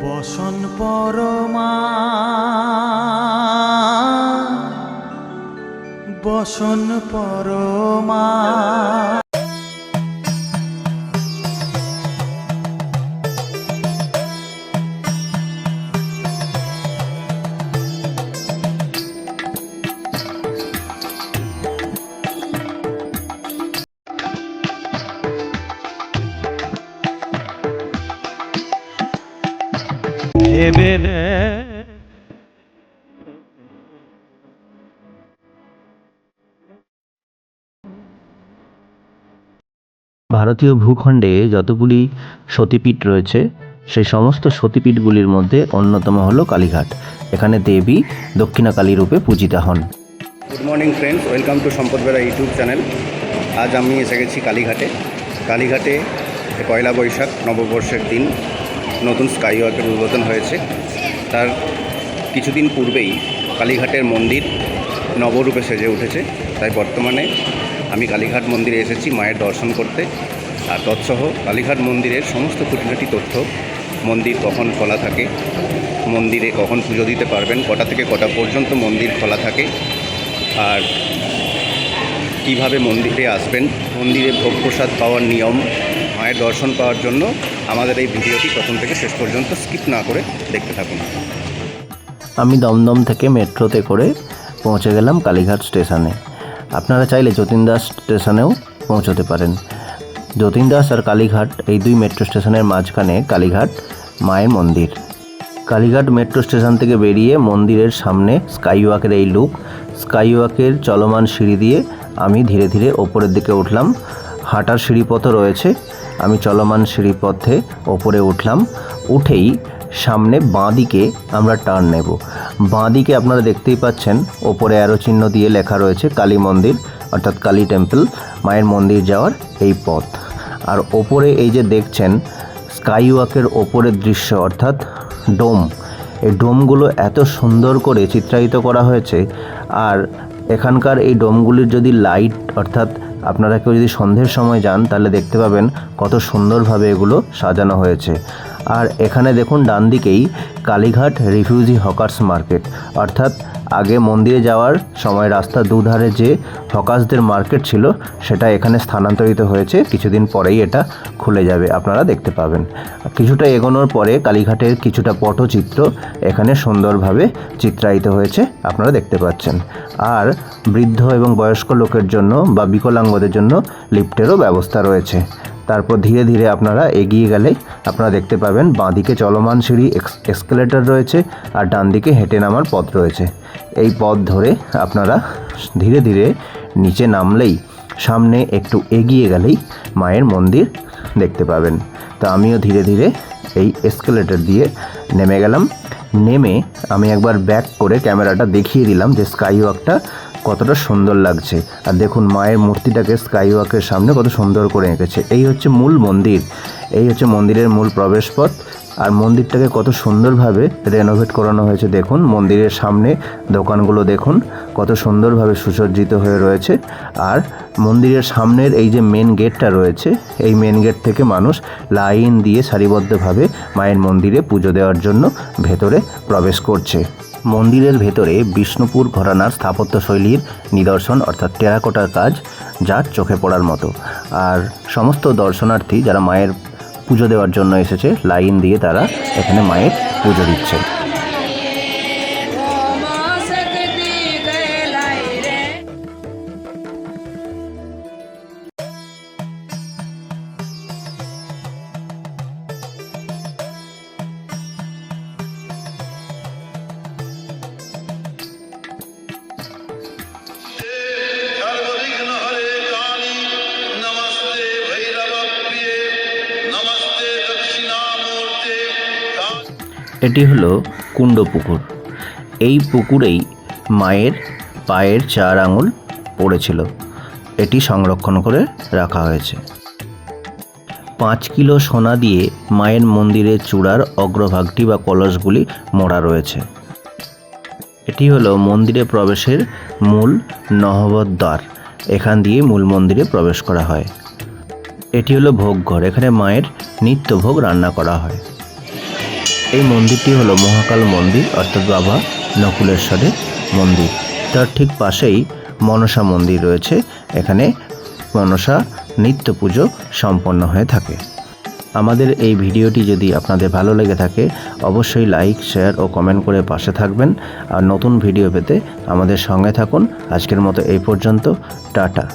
বসন পরমা বসন পরমা ভেবে নে ভারতীয় ভূখণ্ডে যতগুলি সতীপীঠ রয়েছে সেই সমস্ত সতীপীঠগুলির মধ্যে অন্যতম হলো কালীঘাট। এখানে দেবী দক্ষিণাকালী রূপে পূজিতা হন। Good morning friends, welcome to সম্পদ বেড়া ইউটিউব চ্যানেল। আজ আমি এসে গেছি কালীঘাটে। কালীঘাটে পয়লা বৈশাখ নববর্ষের দিন নতুন স্কাইওয়াকের উদ্বোধন হয়েছে। তার কিছুদিন পূর্বেই কালীঘাটের মন্দির নবরূপে সেজে উঠেছে। তাই বর্তমানে আমি কালীঘাট মন্দিরে এসেছি মায়ের দর্শন করতে। আর তৎসহ কালীঘাট মন্দিরের সমস্ত খুঁটিনাটি তথ্য, মন্দির কখন খোলা থাকে, মন্দিরে কখন পুজো দিতে পারবেন, কটা থেকে কটা পর্যন্ত মন্দির খোলা থাকে, আর কিভাবে মন্দিরে আসবেন, মন্দিরে ভোগ প্রসাদ পাওয়ার নিয়ম, মায়ের দর্শন পাওয়ার জন্য আমাদের এই ভিডিওটি প্রথম থেকে শেষ পর্যন্ত স্কিপ না করে দেখতে থাকুন। আমি দমদম থেকে মেট্রোতে করে পৌঁছে গেলাম কালীঘাট স্টেশনে। আপনারা চাইলে যতীন দাস স্টেশনেও পৌঁছতে পারেন। যতীন দাস আর কালীঘাট এই দুই মেট্রো স্টেশনের মাঝখানে কালীঘাট মায়ের মন্দির। কালীঘাট মেট্রো স্টেশন থেকে বেরিয়ে মন্দিরের সামনে স্কাইওয়াকের এই লুক। স্কাইওয়াকের চলমান সিঁড়ি দিয়ে আমি ধীরে ধীরে ওপরের দিকে উঠলাম। হাঁটার সিঁড়িপথও রয়েছে। আমি চলমান সিঁড়িপথে ওপরে উঠলাম। উঠেই সামনে বাঁ দিকে আমরা টার্ন নেব। বাঁ দিকে আপনারা দেখতেই পাচ্ছেন ওপরে অ্যারো চিহ্ন দিয়ে লেখা রয়েছে কালী মন্দির, অর্থাৎ কালী টেম্পল, মায়ের মন্দির যাওয়ার এই পথ। আর ওপরে এই যে দেখছেন স্কাইওয়াকের ওপরের দৃশ্য, অর্থাৎ ডোম। এই ডোমগুলো এত সুন্দর করে চিত্রায়িত করা হয়েছে। আর এখানকার এই ডোমগুলির যদি লাইট, অর্থাৎ আপনারা কেউ যদি সন্ধ্যের সময় যান তাহলে দেখতে পাবেন কত সুন্দরভাবে এগুলো সাজানো হয়েছে। আর এখানে দেখুন ডান দিকেই কালীঘাট রিফিউজি হকার্স মার্কেট, অর্থাৎ আগে মন্দিরে যাওয়ার সময় রাস্তার দুধারে যে হকার্সদের মার্কেট ছিল সেটা এখানে স্থানান্তরিত হয়েছে। কিছুদিন পরেই এটা খুলে যাবে, আপনারা দেখতে পাবেন। কিছুটা এগোনোর পরে কালীঘাটের কিছুটা পটচিত্র এখানে সুন্দরভাবে চিত্রায়িত হয়েছে, আপনারা দেখতে পাচ্ছেন। আর বৃদ্ধ এবং বয়স্ক লোকের জন্য বা বিকলাঙ্গদের জন্য লিফটেরও ব্যবস্থা রয়েছে। তারপর ধীরে ধীরে আপনারা এগিয়ে গেলে আপনারা দেখতে পাবেন বাঁদিকে চলমান সিঁড়ি, এসকেলেটর রয়েছে, আর ডান দিকে হেঁটে নামার পথ রয়েছে। এই পথ ধরে আপনারা ধীরে ধীরে নিচে নামলেই, সামনে একটু এগিয়ে গেলেই মায়ের মন্দির দেখতে পাবেন। তো আমিও ধীরে ধীরে এই এসকেলেটর দিয়ে নেমে গেলাম। নেমে আমি একবার ব্যাক করে ক্যামেরাটা দেখিয়ে দিলাম যে স্কাইওয়াকটা কতটা সুন্দর লাগছে। আর দেখুন মায়ের মূর্তিটাকে স্কাইওয়াকের সামনে কত সুন্দর করে এঁকেছে। এই হচ্ছে মূল মন্দির, এই হচ্ছে মন্দিরের মূল প্রবেশপথ। আর মন্দিরটাকে কত সুন্দরভাবে রেনোভেট করানো হয়েছে দেখুন। মন্দিরের সামনে দোকানগুলো দেখুন কত সুন্দরভাবে সুসজ্জিত হয়ে রয়েছে। আর মন্দিরের সামনের এই যে মেন গেটটা রয়েছে, এই মেন গেট থেকে মানুষ লাইন দিয়ে সারিবদ্ধভাবে মায়ের মন্দিরে পুজো দেওয়ার জন্য ভেতরে প্রবেশ করছে। মন্দিরের ভেতরে বিষ্ণুপুর ঘরানার স্থাপত্যশৈলীর নিদর্শন, অর্থাৎ টেরাকোটার কাজ, যা চোখে পড়ার মতো। আর সমস্ত দর্শনার্থী যারা মায়ের পুজো দেওয়ার জন্য এসেছে লাইন দিয়ে তারা এখানে মায়ের পুজো দিচ্ছে। এটি হলো কুণ্ড পুকুর। এই পুকুরেই মায়ের পায়ের 4 আঙুল পড়েছিল। এটি সংরক্ষণ করে রাখা হয়েছে। 5 কিলো সোনা দিয়ে মায়ের মন্দিরের চূড়ার অগ্রভাগটি বা কলসগুলি মোড়া রয়েছে। এটি হলো মন্দিরে প্রবেশের মূল নহবদ্বার। এখান দিয়ে মূল মন্দিরে প্রবেশ করা হয়। এটি হলো ভোগঘর। এখানে মায়ের নিত্য ভোগ রান্না করা হয়। এই মন্দিরটি হলো মহাকাল মন্দির অর্থাৎ বাবা নকুলেশ্বরের মন্দির। তার ঠিক পাশেই মনসা মন্দির রয়েছে। এখানে মনসা নিত্য পুজো সম্পন্ন হয়ে থাকে। আমাদের এই ভিডিওটি যদি আপনাদের ভালো লেগে থাকে অবশ্যই লাইক, শেয়ার ও কমেন্ট করে পাশে থাকবেন। আর নতুন ভিডিও পেতে আমাদের সঙ্গে থাকুন। আজকের মতো এই পর্যন্ত। টাটা।